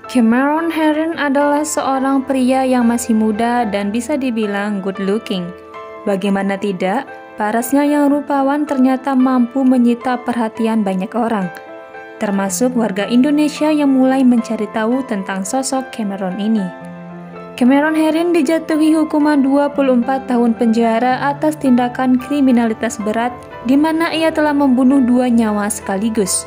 Cameron Herron adalah seorang pria yang masih muda dan bisa dibilang good looking. Bagaimana tidak, parasnya yang rupawan ternyata mampu menyita perhatian banyak orang, termasuk warga Indonesia yang mulai mencari tahu tentang sosok Cameron ini. Cameron Herron dijatuhi hukuman 24 tahun penjara atas tindakan kriminalitas berat di mana ia telah membunuh 2 nyawa sekaligus.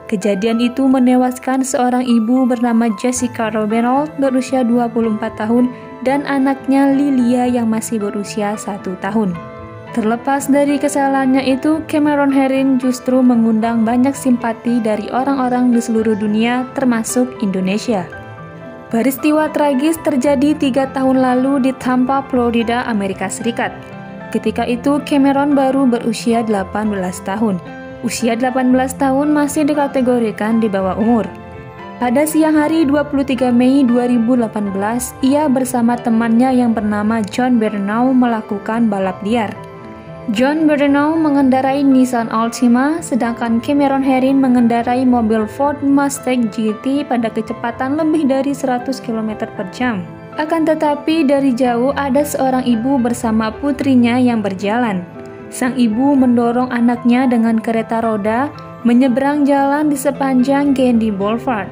Kejadian itu menewaskan seorang ibu bernama Jessica Robinald berusia 24 tahun dan anaknya Lilia yang masih berusia 1 tahun. Terlepas dari kesalahannya itu, Cameron Herron justru mengundang banyak simpati dari orang-orang di seluruh dunia termasuk Indonesia. Peristiwa tragis terjadi 3 tahun lalu di Tampa, Florida, Amerika Serikat. Ketika itu Cameron baru berusia 18 tahun. Usia 18 tahun masih dikategorikan di bawah umur. Pada siang hari 23 Mei 2018, ia bersama temannya yang bernama John Bernau melakukan balap liar. John Bernau mengendarai Nissan Altima, sedangkan Cameron Herron mengendarai mobil Ford Mustang GT pada kecepatan lebih dari 100 km per jam. Akan tetapi dari jauh ada seorang ibu bersama putrinya yang berjalan. Sang ibu mendorong anaknya dengan kereta roda menyeberang jalan di sepanjang Gandy Boulevard.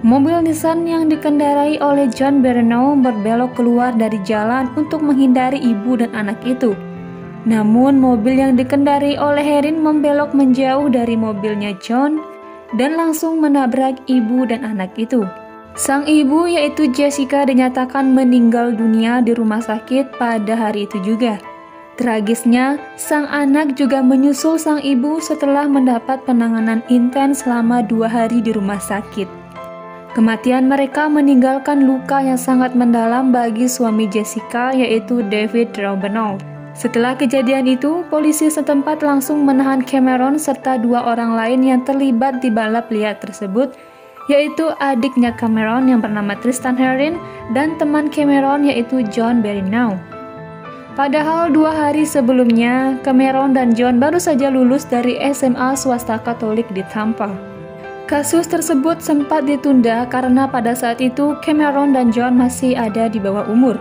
Mobil Nissan yang dikendarai oleh John Bernau berbelok keluar dari jalan untuk menghindari ibu dan anak itu. Namun mobil yang dikendarai oleh Herron membelok menjauh dari mobilnya John dan langsung menabrak ibu dan anak itu. Sang ibu yaitu Jessica dinyatakan meninggal dunia di rumah sakit pada hari itu juga. Tragisnya, sang anak juga menyusul sang ibu setelah mendapat penanganan intens selama 2 hari di rumah sakit. Kematian mereka meninggalkan luka yang sangat mendalam bagi suami Jessica yaitu David Robinald. Setelah kejadian itu, polisi setempat langsung menahan Cameron serta 2 orang lain yang terlibat di balap liar tersebut, yaitu adiknya Cameron yang bernama Tristan Herron dan teman Cameron yaitu John Bernau. Padahal 2 hari sebelumnya, Cameron dan John baru saja lulus dari SMA swasta Katolik di Tampa. Kasus tersebut sempat ditunda karena pada saat itu Cameron dan John masih ada di bawah umur.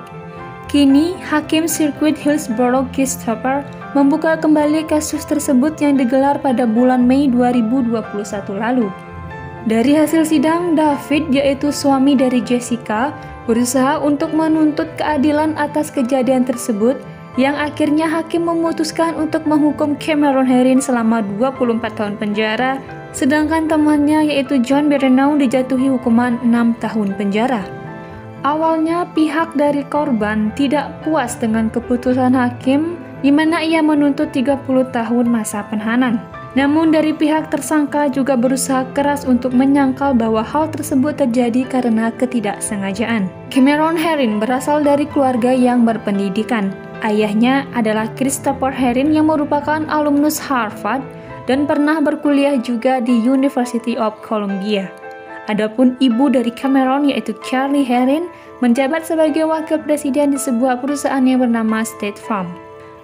Kini, Hakim Sirkuit Hillsborough Christopher membuka kembali kasus tersebut yang digelar pada bulan Mei 2021 lalu. Dari hasil sidang, David, yaitu suami dari Jessica, berusaha untuk menuntut keadilan atas kejadian tersebut, yang akhirnya hakim memutuskan untuk menghukum Cameron Herron selama 24 tahun penjara, sedangkan temannya yaitu John Bernau dijatuhi hukuman 6 tahun penjara. Awalnya pihak dari korban tidak puas dengan keputusan hakim, di mana ia menuntut 30 tahun masa penahanan. Namun dari pihak tersangka juga berusaha keras untuk menyangkal bahwa hal tersebut terjadi karena ketidaksengajaan. Cameron Herron berasal dari keluarga yang berpendidikan. Ayahnya adalah Christopher Herron yang merupakan alumnus Harvard dan pernah berkuliah juga di University of Columbia. Adapun ibu dari Cameron yaitu Charlie Herron menjabat sebagai wakil presiden di sebuah perusahaan yang bernama State Farm.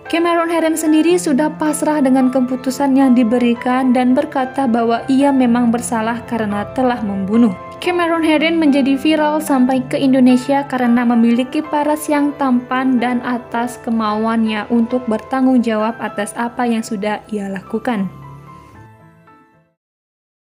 Cameron Herron sendiri sudah pasrah dengan keputusan yang diberikan dan berkata bahwa ia memang bersalah karena telah membunuh. Cameron Herron menjadi viral sampai ke Indonesia karena memiliki paras yang tampan dan atas kemauannya untuk bertanggung jawab atas apa yang sudah ia lakukan.